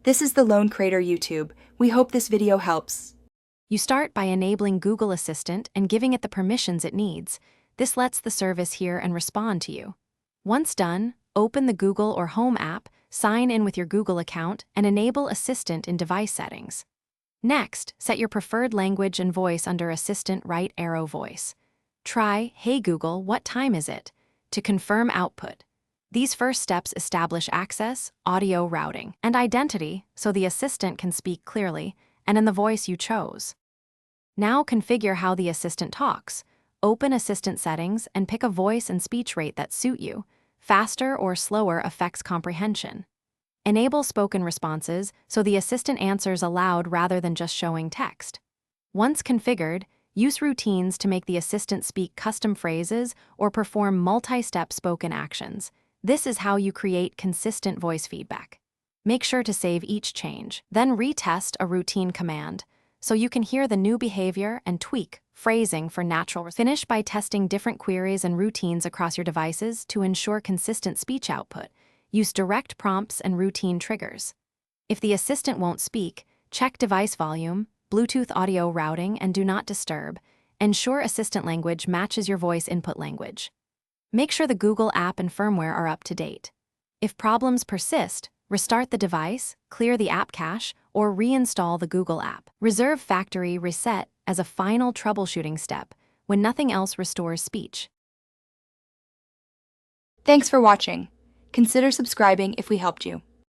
This is the Lone Crater YouTube. We hope this video helps. You start by enabling Google Assistant and giving it the permissions it needs. This lets the service hear and respond to you. Once done, open the Google or Home app, sign in with your Google account, and enable Assistant in device settings. Next, set your preferred language and voice under Assistant right arrow voice. Try, "Hey Google, what time is it?" to confirm output. These first steps establish access, audio routing, and identity so the assistant can speak clearly and in the voice you chose. Now configure how the assistant talks. Open Assistant settings and pick a voice and speech rate that suit you. Faster or slower affects comprehension. Enable spoken responses so the assistant answers aloud rather than just showing text. Once configured, use routines to make the assistant speak custom phrases or perform multi-step spoken actions. This is how you create consistent voice feedback. Make sure to save each change, then retest a routine command so you can hear the new behavior and tweak phrasing for natural. Finish by testing different queries and routines across your devices to ensure consistent speech output. Use direct prompts and routine triggers. If the assistant won't speak, check device volume, Bluetooth audio routing, and do not disturb. Ensure assistant language matches your voice input language. Make sure the Google app and firmware are up to date. If problems persist, restart the device, clear the app cache, or reinstall the Google app. Reserve factory reset as a final troubleshooting step when nothing else restores speech. Thanks for watching. Consider subscribing if we helped you.